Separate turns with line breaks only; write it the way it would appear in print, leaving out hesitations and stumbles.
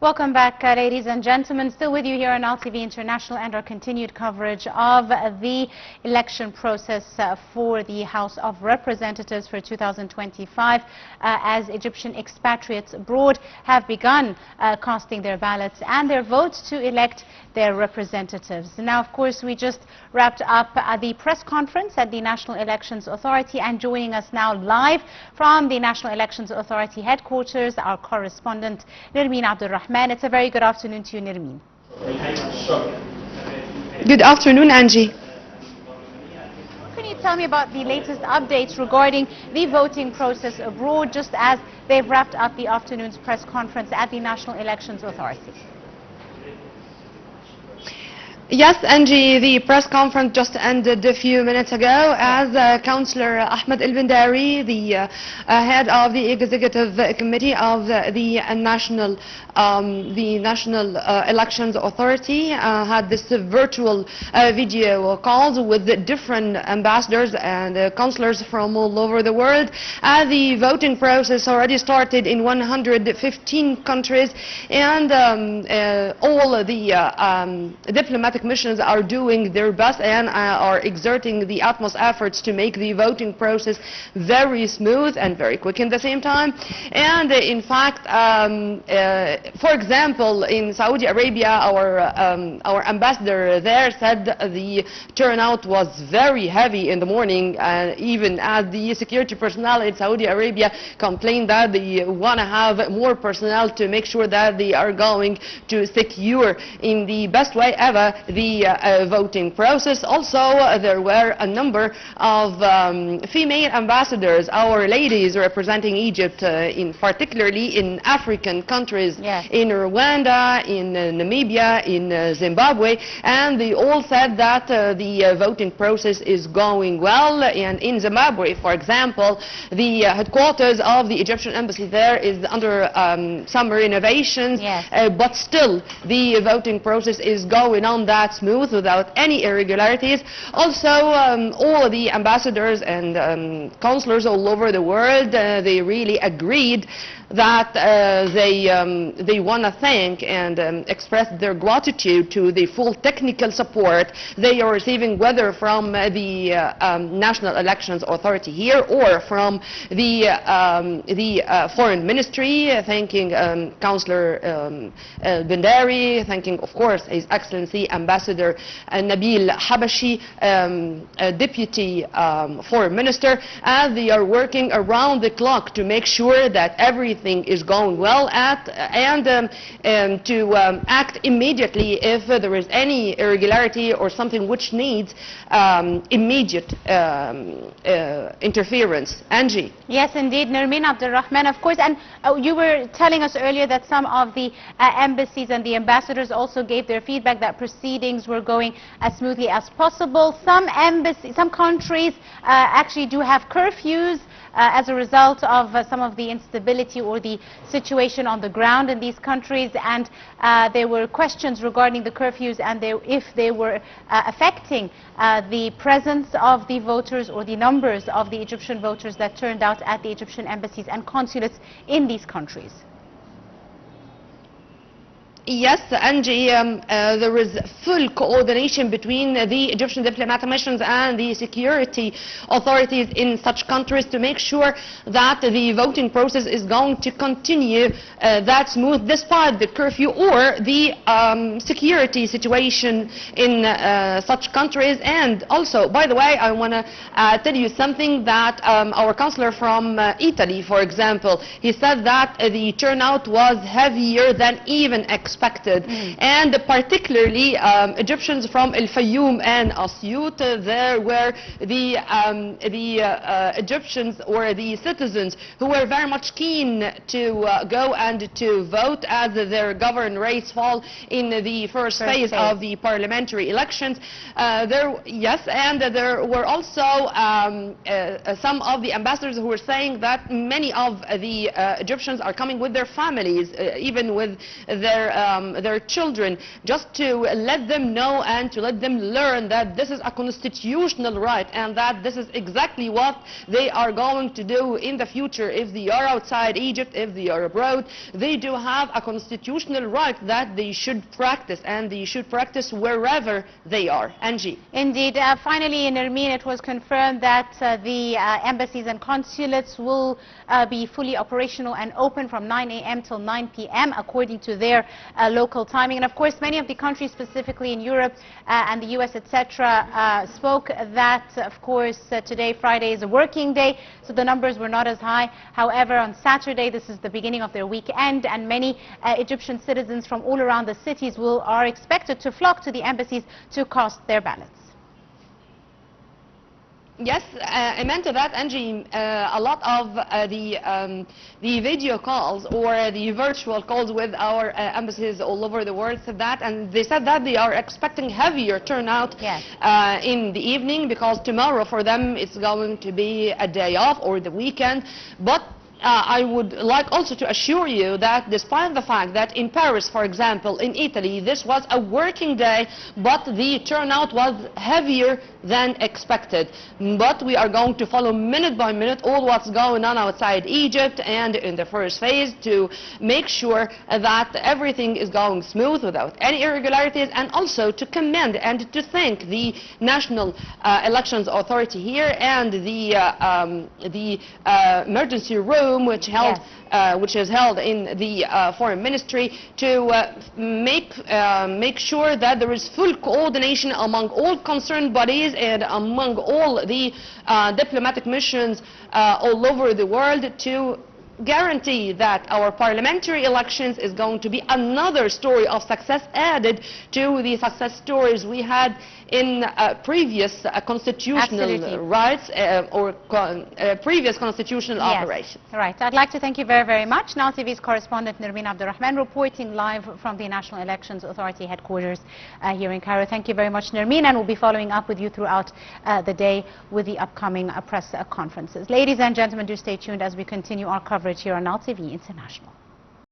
Welcome back, ladies and gentlemen. Still with you here on Nile TV International and our continued coverage of the election process for the House of Representatives for 2025 as Egyptian expatriates abroad have begun casting their ballots and their votes to elect their representatives. Now, of course, we just wrapped up the press conference at the National Elections Authority, and joining us now live from the National Elections Authority headquarters, our correspondent Nermine Rahman. It's a very good afternoon to you, Nermine.
Good afternoon, Angie.
Can you tell me about the latest updates regarding the voting process abroad, just as they've wrapped up the afternoon's press conference at the National Elections Authority?
Yes, Angie, the press conference just ended a few minutes ago as Councillor Ahmed El-Bendari, the head of the Executive Committee of the National Elections Authority, had this virtual video calls with different ambassadors and councillors from all over the world. The voting process already started in 115 countries, and all the diplomatic missions are doing their best and are exerting the utmost efforts to make the voting process very smooth and very quick in the same time. And in fact, for example, in Saudi Arabia, our ambassador there said the turnout was very heavy in the morning, even as the security personnel in Saudi Arabia complained that they want to have more personnel to make sure that they are going to secure in the best way ever the voting process. Also, there were a number of female ambassadors, our ladies representing Egypt, particularly in African countries, yes, in Rwanda, in Namibia, in Zimbabwe, and they all said that the voting process is going well. And in Zimbabwe, for example, the headquarters of the Egyptian embassy there is under some renovations, yes, but still the voting process is going on that smooth without any irregularities. Also, all the ambassadors and councillors all over the world, they really agreed that they want to thank and express their gratitude to the full technical support they are receiving, whether from the National Elections Authority here or from the Foreign Ministry, thanking Councillor Bendari, thanking, of course, His Excellency Ambassador Nabil Habashi, Deputy Foreign Minister, as they are working around the clock to make sure that everything is going well and to act immediately if there is any irregularity or something which needs immediate interference. Angie.
Yes, indeed, Nermine Rahman, of course. And you were telling us earlier that some of the embassies and the ambassadors also gave their feedback that proceedings were going as smoothly as possible. Some countries actually do have curfews as a result of some of the instability or the situation on the ground in these countries, and there were questions regarding the curfews and if they were affecting the presence of the voters or the numbers of the Egyptian voters that turned out at the Egyptian embassies and consulates in these countries.
Yes, Angie, there is full coordination between the Egyptian diplomatic missions and the security authorities in such countries to make sure that the voting process is going to continue that smooth despite the curfew or the security situation in such countries. And also, by the way, I want to tell you something that our councillor from Italy, for example, he said that the turnout was heavier than even expected. And particularly Egyptians from El Fayoum and Asyut, there were the Egyptians or the citizens who were very much keen to go and to vote as their government rates fall in the first phase of the parliamentary elections. Yes, and there were also some of the ambassadors who were saying that many of the Egyptians are coming with their families, even with their their children, just to let them know and to let them learn that this is a constitutional right and that this is exactly what they are going to do in the future. If they are outside Egypt, if they are abroad, they do have a constitutional right that they should practice, and they should practice wherever they are. Angie.
Indeed. Finally, in Nermine, it was confirmed that the embassies and consulates will be fully operational and open from 9 a.m. till 9 p.m. according to their local timing. And of course, many of the countries, specifically in Europe and the US, etc., spoke that, of course, today, Friday, is a working day, so the numbers were not as high. However, on Saturday, this is the beginning of their weekend, and many Egyptian citizens from all around the cities are expected to flock to the embassies to cast their ballots.
Yes, I meant to that, Angie, a lot of the video calls or the virtual calls with our embassies all over the world said that, and they said that they are expecting heavier turnout in the evening, because tomorrow for them it's going to be a day off or the weekend. But I would like also to assure you that despite the fact that in Paris, for example, in Italy, this was a working day, but the turnout was heavier than expected. But we are going to follow minute by minute all what's going on outside Egypt and in the first phase to make sure that everything is going smooth without any irregularities, and also to commend and to thank the National Elections Authority here and the emergency room which is held in the Foreign Ministry to make sure that there is full coordination among all concerned bodies and among all the diplomatic missions all over the world to guarantee that our parliamentary elections is going to be another story of success added to the success stories we had in previous constitutional rights or previous constitutional operations.
Right. I'd like to thank you very, very much. Nile TV's correspondent Nermine Abdel reporting live from the National Elections Authority headquarters here in Cairo. Thank you very much, Nermine, and we'll be following up with you throughout the day with the upcoming press conferences. Ladies and gentlemen, do stay tuned as we continue our coverage here on Nile TV International.